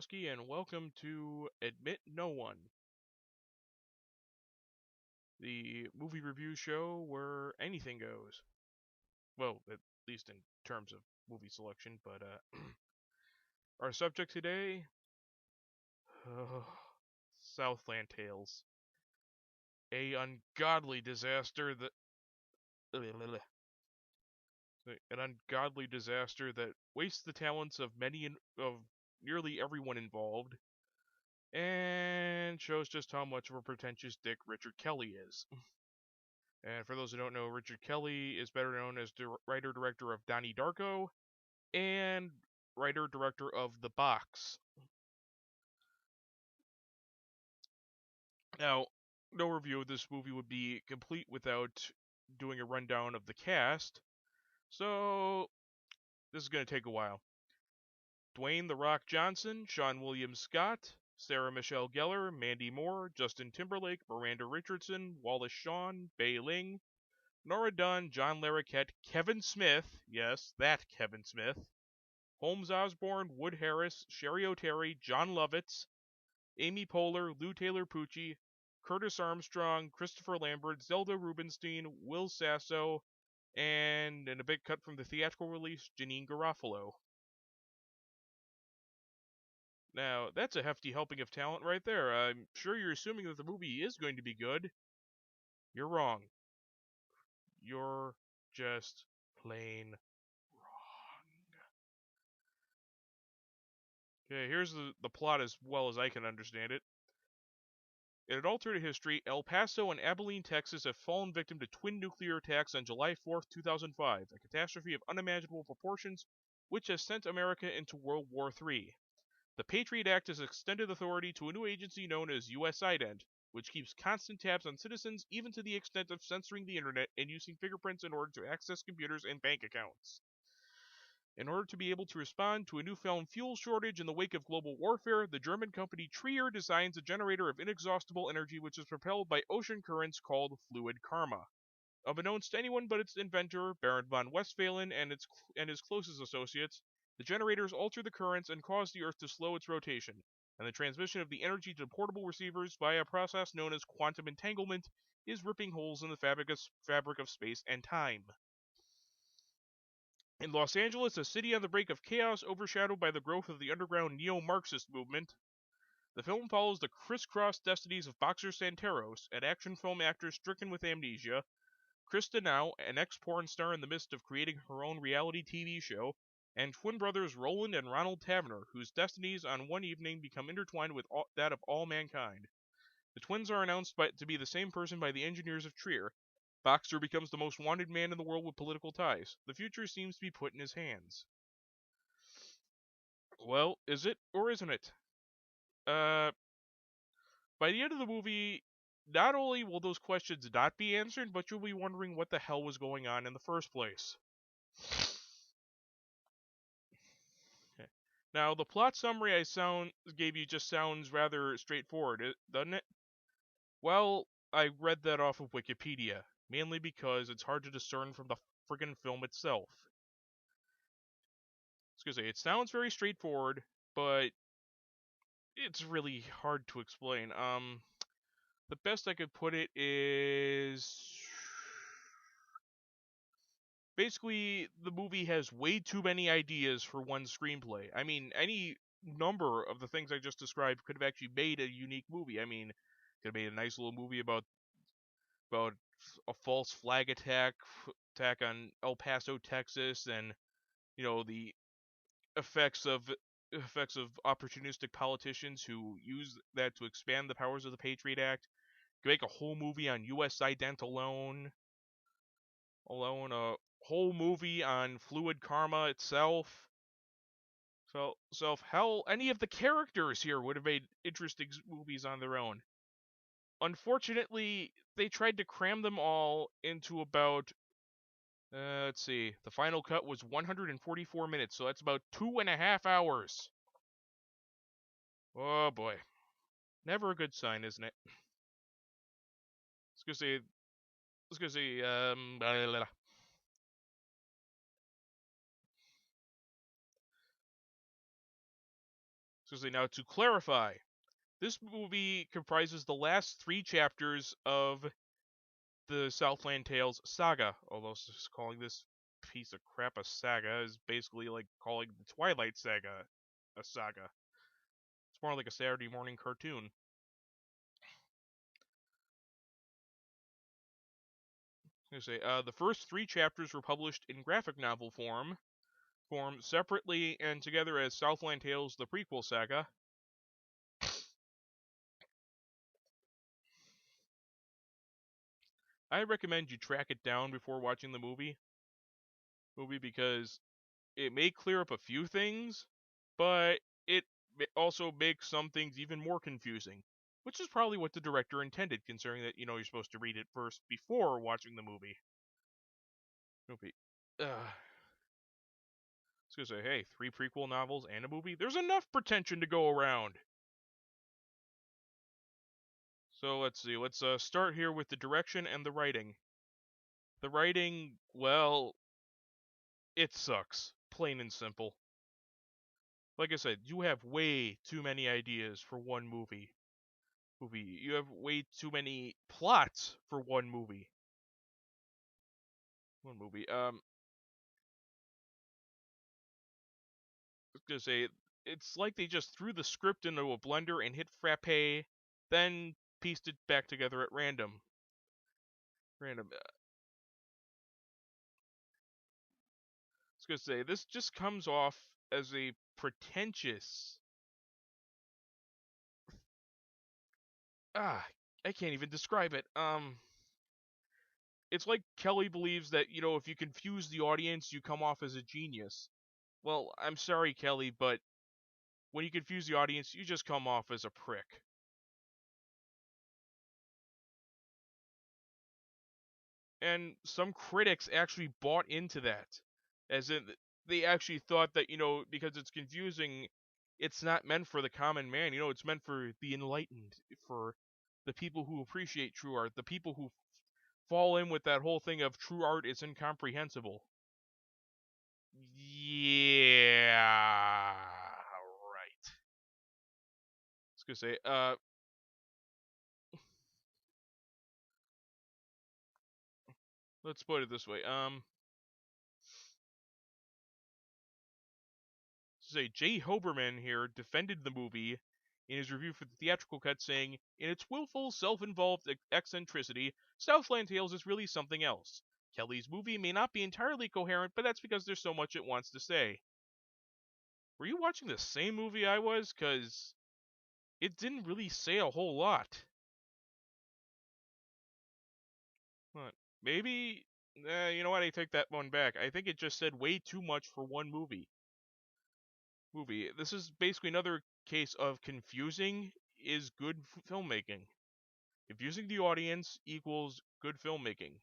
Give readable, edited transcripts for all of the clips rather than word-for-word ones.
Wazowski, and welcome to Admit No One, the movie review show where anything goes. Well, at least in terms of movie selection, but our subject today, Southland Tales, a ungodly disaster that wastes the talents of of nearly everyone involved, and shows just how much of a pretentious dick Richard Kelly is. And for those who don't know, Richard Kelly is better known as the writer-director of Donnie Darko and writer-director of The Box. Now, no review of this movie would be complete without doing a rundown of the cast, so this is going to take a while. Dwayne "The Rock" Johnson, Sean William Scott, Sarah Michelle Gellar, Mandy Moore, Justin Timberlake, Miranda Richardson, Wallace Shawn, Bei Ling, Nora Dunn, John Larroquette, Kevin Smith, yes, that Kevin Smith, Holmes Osborne, Wood Harris, Sherry O'Terry, John Lovitz, Amy Poehler, Lou Taylor Pucci, Curtis Armstrong, Christopher Lambert, Zelda Rubinstein, Will Sasso, and in a big cut from the theatrical release, Janine Garofalo. Now, that's a hefty helping of talent right there. I'm sure you're assuming that the movie is going to be good. You're wrong. You're just plain wrong. Okay, here's the plot as well as I can understand it. In an alternate history, El Paso and Abilene, Texas have fallen victim to twin nuclear attacks on July 4th, 2005, a catastrophe of unimaginable proportions which has sent America into World War III. The Patriot Act has extended authority to a new agency known as U.S. Ident, which keeps constant tabs on citizens even to the extent of censoring the internet and using fingerprints in order to access computers and bank accounts. In order to be able to respond to a newfound fuel shortage in the wake of global warfare, the German company Trier designs a generator of inexhaustible energy which is propelled by ocean currents called fluid karma. Unbeknownst to anyone but its inventor, Baron von Westphalen, and his closest associates, the generators alter the currents and cause the Earth to slow its rotation, and the transmission of the energy to portable receivers via a process known as quantum entanglement is ripping holes in the fabric of space and time. In Los Angeles, a city on the brink of chaos overshadowed by the growth of the underground neo-Marxist movement, the film follows the crisscross destinies of Boxer Santeros, an action film actor stricken with amnesia, Krista Now, an ex-porn star in the midst of creating her own reality TV show, and twin brothers Roland and Ronald Tavener, whose destinies on one evening become intertwined with that of all mankind. The twins are announced to be the same person by the engineers of Trier. Boxer becomes the most wanted man in the world with political ties. The future seems to be put in his hands. Well, is it or isn't it? By the end of the movie, not only will those questions not be answered, but you'll be wondering what the hell was going on in the first place. Okay. Now, the plot summary gave you just sounds rather straightforward, doesn't it? Well, I read that off of Wikipedia, mainly because it's hard to discern from the friggin' film itself. Excuse me, it sounds very straightforward, but it's really hard to explain. The best I could put it is basically the movie has way too many ideas for one screenplay. I mean, any number of the things I just described could have actually made a unique movie. I mean, could have made a nice little movie about a false flag attack on El Paso, Texas, and the effects of opportunistic politicians who use that to expand the powers of the Patriot Act. You could make a whole movie on U.S. Ident alone, a whole movie on fluid karma itself. So hell, any of the characters here would have made interesting movies on their own. Unfortunately, they tried to cram them all into about, let's see, the final cut was 144 minutes, so that's about 2.5 hours. Oh boy. Never a good sign, isn't it? Let's go see, blah, blah, blah. So say now to clarify, this movie comprises the last 3 chapters of the Southland Tales saga. Although just calling this piece of crap a saga is basically like calling the Twilight Saga a saga. It's more like a Saturday morning cartoon. The first 3 chapters were published in graphic novel form separately and together as Southland Tales: The Prequel Saga. I recommend you track it down before watching the movie because it may clear up a few things, but it also makes some things even more confusing, which is probably what the director intended, considering that you're supposed to read it first before watching the movie. I was gonna say, hey, 3 prequel novels and a movie. There's enough pretension to go around. So let's see. Let's start here with the direction and the writing. The writing, well, it sucks, plain and simple. Like I said, you have way too many ideas for one movie. You have way too many plots for one movie. I was gonna say, it's like they just threw the script into a blender and hit frappe, then pieced it back together at random. I was gonna say, this just comes off as a pretentious. I can't even describe it. It's like Kelly believes that, if you confuse the audience, you come off as a genius. Well, I'm sorry, Kelly, but when you confuse the audience, you just come off as a prick. And some critics actually bought into that. As in, they actually thought that, because it's confusing, it's not meant for the common man. It's meant for the enlightened, for the people who appreciate true art, the people who fall in with that whole thing of true art is incomprehensible. Yeah, right. I was gonna say, let's put it this way. Jay Hoberman here defended the movie in his review for the theatrical cut, saying, "In its willful, self-involved eccentricity, Southland Tales is really something else. Kelly's movie may not be entirely coherent, but that's because there's so much it wants to say." Were you watching the same movie I was? Because it didn't really say a whole lot. But maybe, you know what? I take that one back. I think it just said way too much for one movie. This is basically another case of confusing is good filmmaking. Confusing the audience equals good filmmaking.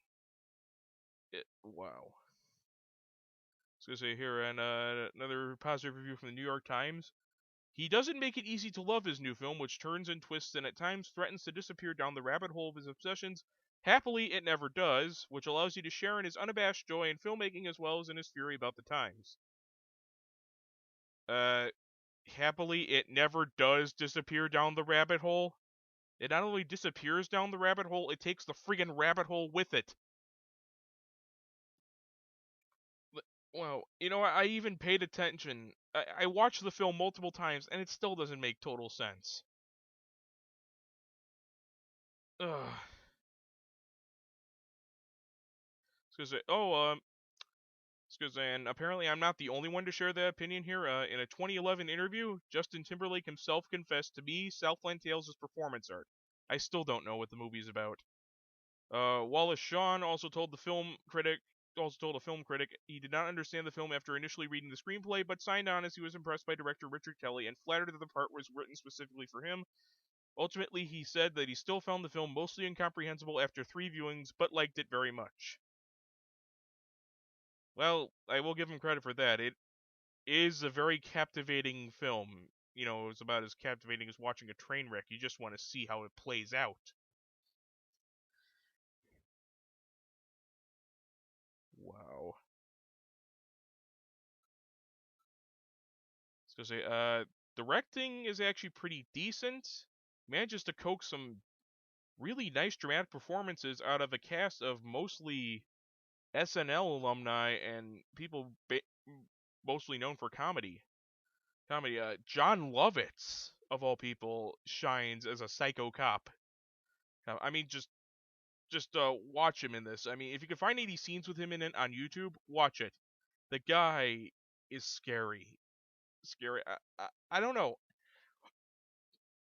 Wow. I was gonna say here, and another positive review from the New York Times. He doesn't make it easy to love his new film, which turns and twists and at times threatens to disappear down the rabbit hole of his obsessions. Happily, it never does, which allows you to share in his unabashed joy in filmmaking as well as in his fury about the times. Happily, it never does disappear down the rabbit hole. It not only disappears down the rabbit hole, it takes the friggin' rabbit hole with it. Well, I even paid attention. I watched the film multiple times, and it still doesn't make total sense. Ugh. And apparently I'm not the only one to share that opinion here. In a 2011 interview, Justin Timberlake himself confessed to me Southland Tales is performance art. I still don't know what the movie's about. Wallace Shawn also told a film critic he did not understand the film after initially reading the screenplay, but signed on as he was impressed by director Richard Kelly and flattered that the part was written specifically for him. Ultimately, he said that he still found the film mostly incomprehensible after 3 viewings, but liked it very much. Well, I will give him credit for that. It is a very captivating film. It's about as captivating as watching a train wreck. You just want to see how it plays out. Wow. I was gonna say, directing is actually pretty decent. Manages to coax some really nice dramatic performances out of a cast of mostly SNL alumni and people mostly known for comedy. John Lovitz, of all people, shines as a psycho cop. I mean, just watch him in this. I mean, if you can find any scenes with him in it on YouTube, watch it. The guy is scary. Scary. I don't know.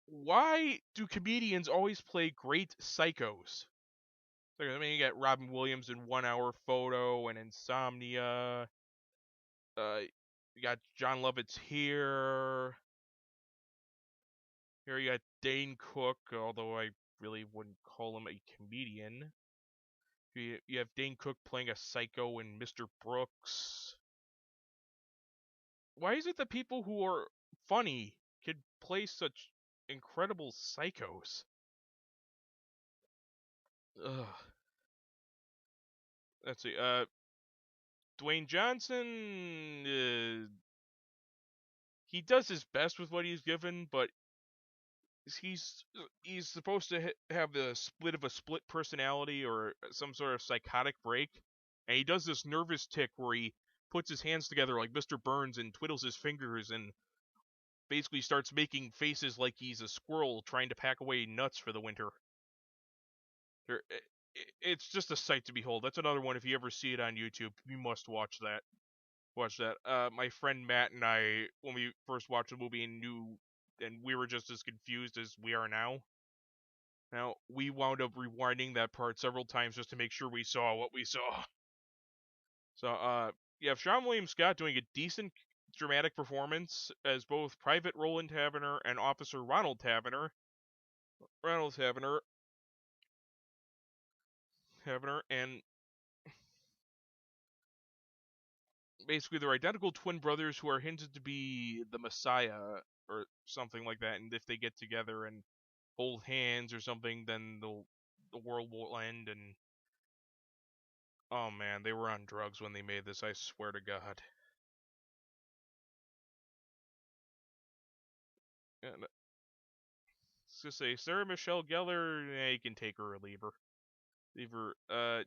Why do comedians always play great psychos? I mean, you got Robin Williams in 1 Hour Photo and Insomnia. You got John Lovitz here. Here you got Dane Cook, although I really wouldn't call him a comedian. You have Dane Cook playing a psycho in Mr. Brooks. Why is it that people who are funny can play such incredible psychos? Ugh. Let's see. Dwayne Johnson, he does his best with what he's given, but he's supposed to have the split personality or some sort of psychotic break, and he does this nervous tick where he puts his hands together like Mr. Burns and twiddles his fingers and basically starts making faces like he's a squirrel trying to pack away nuts for the winter. It's just a sight to behold. That's another one. If you ever see it on YouTube, you must watch that. My friend Matt and I, when we first watched the movie and we were just as confused as we are now. Now, we wound up rewinding that part several times just to make sure we saw what we saw. So, you have Sean William Scott doing a decent dramatic performance as both Private Roland Taverner and Officer Ronald Taverner. And basically they're identical twin brothers who are hinted to be the Messiah or something like that, and if they get together and hold hands or something, then the world will end. And oh man, they were on drugs when they made this, I swear to God. And just say Sarah Michelle Gellar, you can take her or leave her.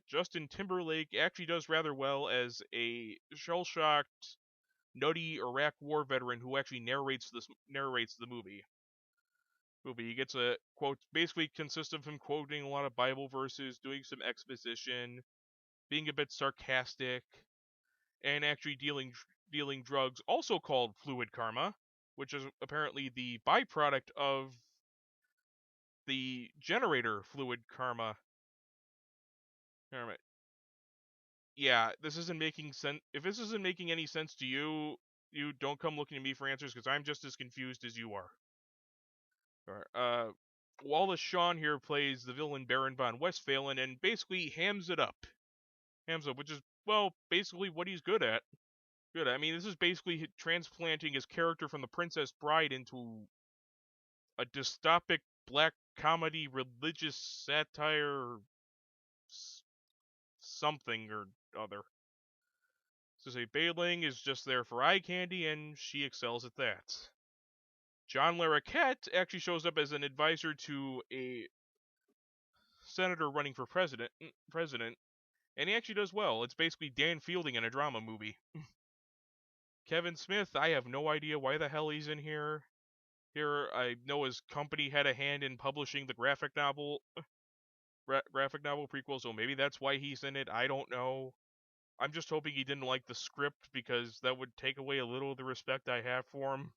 Justin Timberlake actually does rather well as a shell-shocked, nutty Iraq War veteran who actually narrates the movie. He gets a quote, basically consists of him quoting a lot of Bible verses, doing some exposition, being a bit sarcastic, and actually dealing drugs, also called fluid karma, which is apparently the byproduct of the generator fluid karma. Yeah, this isn't making sense. If this isn't making any sense to you, you don't come looking to me for answers because I'm just as confused as you are. Wallace Shawn here plays the villain Baron von Westphalen and basically hams it up. Which is, well, basically what he's good at. I mean, this is basically transplanting his character from The Princess Bride into a dystopic black comedy, religious satire, something or other. So say Bailing is just there for eye candy, and she excels at that. John Larroquette actually shows up as an advisor to a senator running for president, and he actually does well. It's basically Dan Fielding in a drama movie. Kevin Smith, I have no idea why the hell he's in here. I know his company had a hand in publishing the graphic novel prequel, so maybe that's why he's in it. I don't know. I'm just hoping he didn't like the script because that would take away a little of the respect I have for him.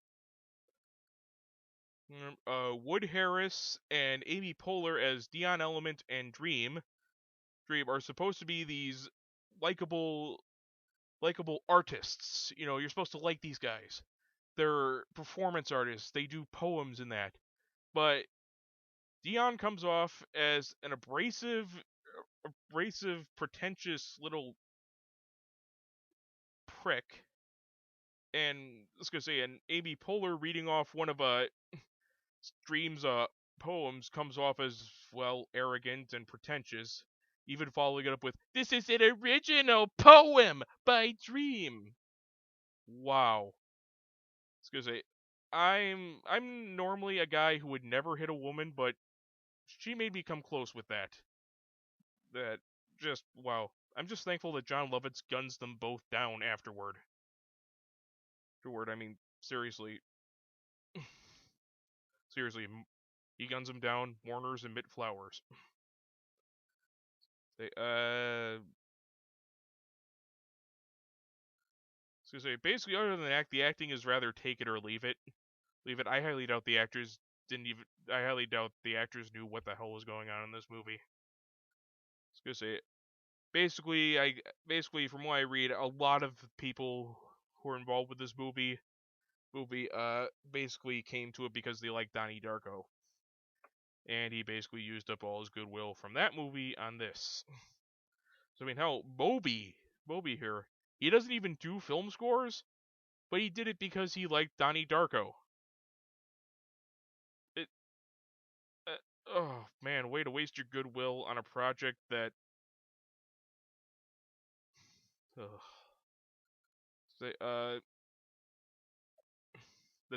Wood Harris and Amy Poehler as Dion Element and Dream are supposed to be these likable artists. You're supposed to like these guys. They're performance artists. They do poems in that. But Dion comes off as an abrasive, pretentious little prick. And and Amy Poehler reading off one of Dream's poems comes off as, well, arrogant and pretentious, even following it up with, "This is an original poem by Dream." Wow. I'm normally a guy who would never hit a woman, but she made me come close with that. That just wow. I'm just thankful that John Lovitz guns them both down afterward. Afterward, I mean, seriously, seriously, he guns them down. Mourners emit flowers. They so say basically other than that, the acting is rather take it or leave it. Leave it. I highly doubt the actors didn't even. I highly doubt the actors knew what the hell was going on in this movie. I was gonna say basically from what I read, a lot of people who are involved with this movie basically came to it because they liked Donnie Darko, and he basically used up all his goodwill from that movie on this. So I mean, hell, Moby here, he doesn't even do film scores, but he did it because he liked Donnie Darko. It, oh man, way to waste your goodwill on a project that. Ugh. The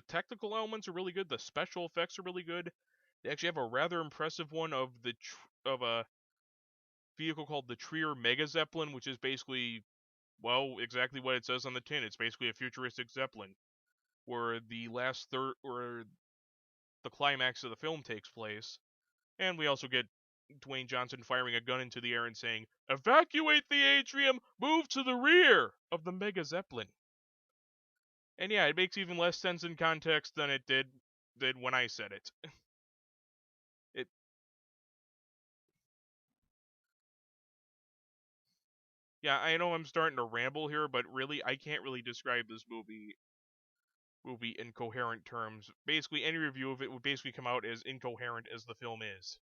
technical elements are really good. The special effects are really good. They actually have a rather impressive one of of a vehicle called the Trier Mega Zeppelin, which is basically, well, exactly what it says on the tin. It's basically a futuristic Zeppelin, where where the climax of the film takes place, and we also get Dwayne Johnson firing a gun into the air and saying, "Evacuate the atrium, move to the rear of the Mega Zeppelin." And yeah, it makes even less sense in context than it did when I said it. It Yeah, I know I'm starting to ramble here, but really I can't really describe this movie in coherent terms. Basically, any review of it would basically come out as incoherent as the film is.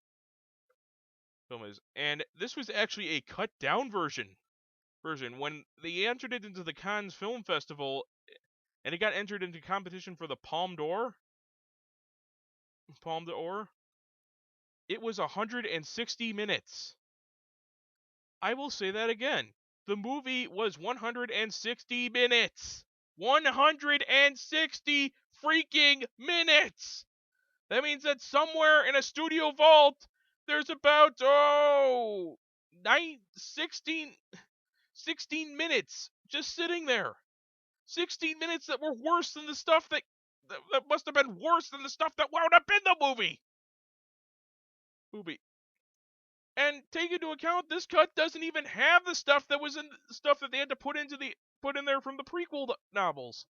And this was actually a cut down version when they entered it into the Cannes Film Festival, and it got entered into competition for the Palme d'Or. It was 160 minutes. I will say that again. The movie was 160 minutes. 160 freaking minutes. That means that somewhere in a studio vault, there's about, 16 minutes just sitting there. 16 minutes that were worse than the stuff that must have been worse than the stuff that wound up in the movie. And take into account this cut doesn't even have the stuff that was in stuff that they had to put in there from the prequel novels.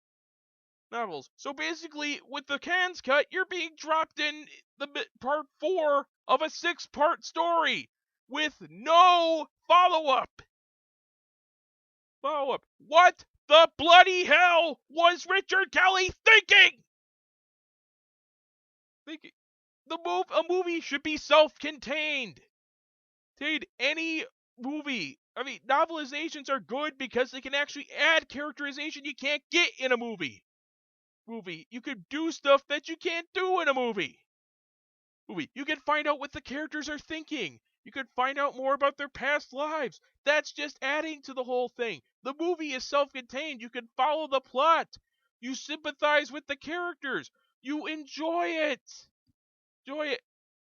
So basically, with the Cannes cut, you're being dropped in the part 4 of a 6-part story with no follow-up. What the bloody hell was Richard Kelly thinking? A movie should be self-contained. Take any movie. I mean, novelizations are good because they can actually add characterization you can't get in a movie. You could do stuff that you can't do in a movie. You can find out what the characters are thinking. You could find out more about their past lives. That's just adding to the whole thing. The movie is self-contained. You can follow the plot. You sympathize with the characters. You enjoy it.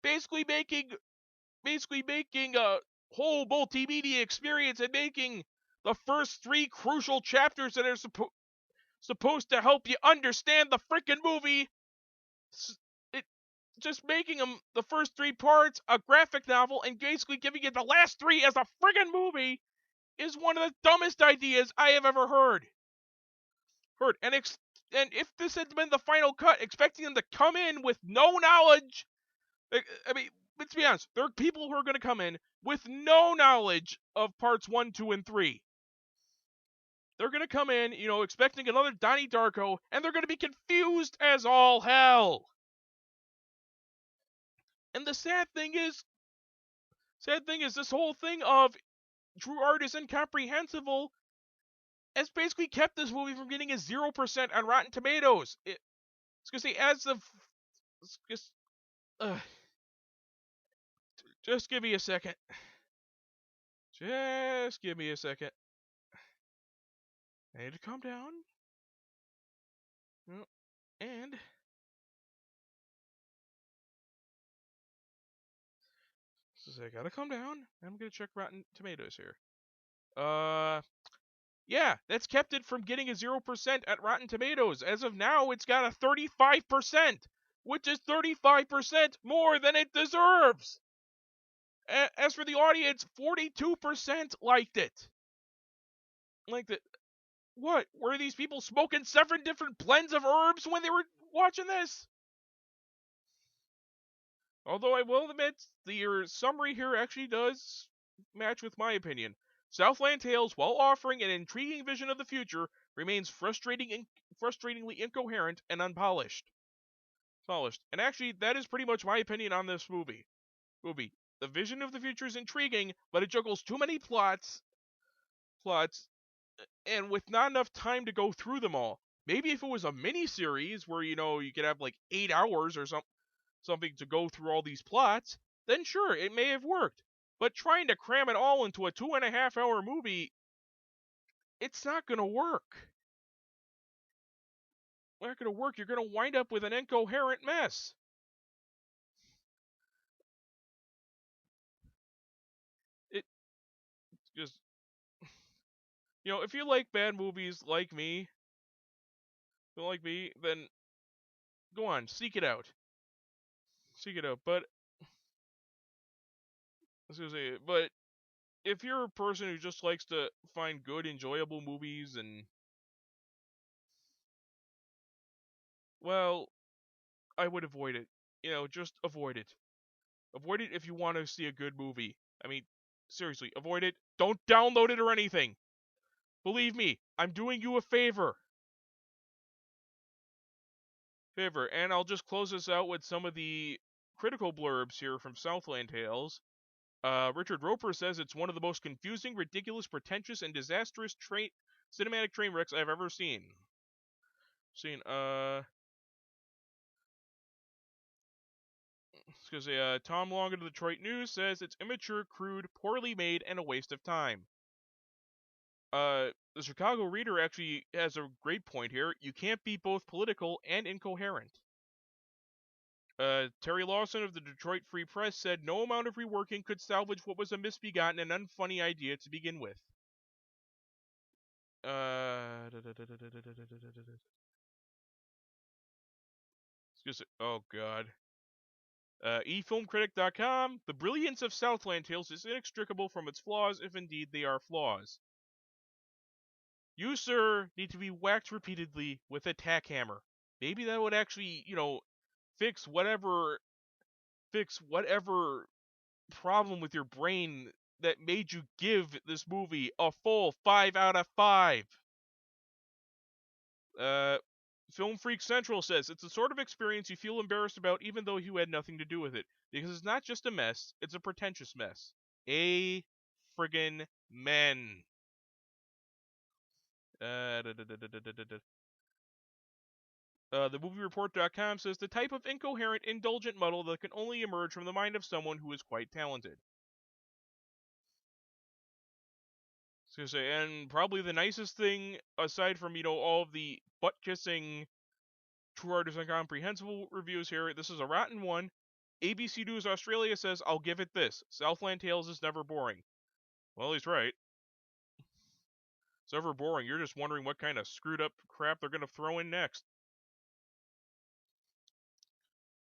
Basically making a whole multimedia experience and making the first 3 crucial chapters that are supposed to help you understand the freaking movie. Just making them the first 3 parts a graphic novel and basically giving you the last 3 as a friggin' movie is one of the dumbest ideas I have ever heard. And if this had been the final cut, expecting them to come in with no knowledge, I mean, let's be honest, there are people who are going to come in with no knowledge of parts 1, 2, and 3. They're going to come in, expecting another Donnie Darko, and they're going to be confused as all hell. And the sad thing is this whole thing of true art is incomprehensible has basically kept this movie from getting a 0% on Rotten Tomatoes. It's going to say as of... Just give me a second. Just give me a second. I need to calm down. And I gotta calm down. I'm gonna check Rotten Tomatoes here. Yeah, that's kept it from getting a 0% at Rotten Tomatoes. As of now, it's got a 35%, which is 35% more than it deserves. As for the audience, 42% liked it. Liked it. What? Were these people smoking 7 different blends of herbs when they were watching this? Although I will admit, your summary here actually does match with my opinion. Southland Tales, while offering an intriguing vision of the future, remains frustratingly incoherent and unpolished. Polished. And actually, that is pretty much my opinion on this movie. The vision of the future is intriguing, but it juggles too many plots, and with not enough time to go through them all. Maybe if it was a mini series where you could have like 8 hours or something to go through all these plots, then sure, it may have worked. But trying to cram it all into a 2.5 hour movie, it's not gonna work. Not gonna work. You're gonna wind up with an incoherent mess. It just, if you like bad movies like me, then go on, seek it out. But I was gonna say, but if you're a person who just likes to find good, enjoyable movies and, well, I would avoid it. Just avoid it. Avoid it if you want to see a good movie. I mean, seriously, avoid it. Don't download it or anything. Believe me, I'm doing you a favor. And I'll just close this out with some of the critical blurbs here from Southland Tales. Richard Roper says it's one of the most confusing, ridiculous, pretentious, and disastrous cinematic train wrecks I've ever seen. Tom Long of the Detroit News says it's immature, crude, poorly made, and a waste of time. The Chicago Reader actually has a great point here. You can't be both political and incoherent. Terry Lawson of the Detroit Free Press said no amount of reworking could salvage what was a misbegotten and unfunny idea to begin with. Oh god. eFilmCritic.com, the brilliance of Southland Tales is inextricable from its flaws, if indeed they are flaws. You, sir, need to be whacked repeatedly with a tack hammer. Maybe that would actually, fix whatever problem with your brain that made you give this movie a full 5 out of 5. Film Freak Central says it's the sort of experience you feel embarrassed about even though you had nothing to do with it. Because it's not just a mess, it's a pretentious mess. A friggin' men. TheMovieReport.com says the type of incoherent, indulgent muddle that can only emerge from the mind of someone who is quite talented. And probably the nicest thing, aside from, all of the butt-kissing True Art is Incomprehensible reviews here, this is a rotten one. ABC News Australia says, I'll give it this. Southland Tales is never boring. Well, he's right. It's never boring. You're just wondering what kind of screwed up crap they're going to throw in next.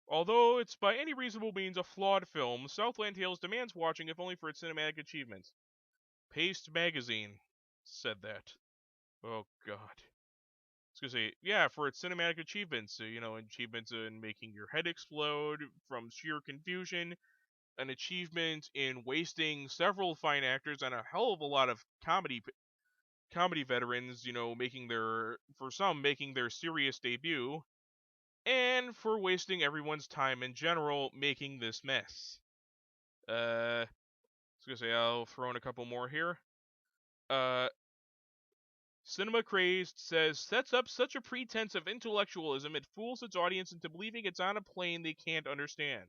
Although it's by any reasonable means a flawed film, Southland Tales demands watching if only for its cinematic achievements. Paste Magazine said that. Oh, God. I was going to say, yeah, for its cinematic achievements. Achievements in making your head explode from sheer confusion, an achievement in wasting several fine actors and a hell of a lot of comedy veterans, making their serious debut, and for wasting everyone's time in general making this mess. I was gonna say I'll throw in a couple more here. Cinema Crazed says sets up such a pretense of intellectualism it fools its audience into believing it's on a plane they can't understand.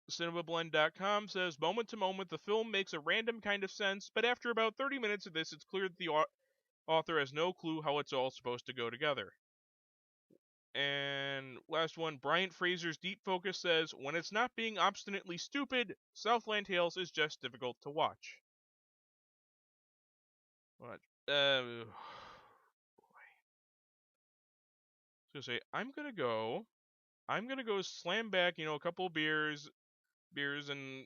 CinemaBlend.com says moment to moment the film makes a random kind of sense, but after about 30 minutes of this, it's clear that the author has no clue how it's all supposed to go together. And last one, Bryant Fraser's Deep Focus says, when it's not being obstinately stupid, Southland Tales is just difficult to watch. What? I was gonna say, I'm gonna go slam back, a couple of beers, and I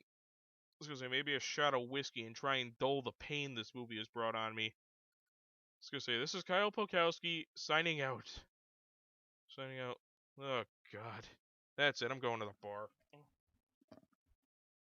was gonna say maybe a shot of whiskey and try and dull the pain this movie has brought on me. I was gonna say, this is Kyle Polkowski signing out. Signing out. Oh God, that's it. I'm going to the bar.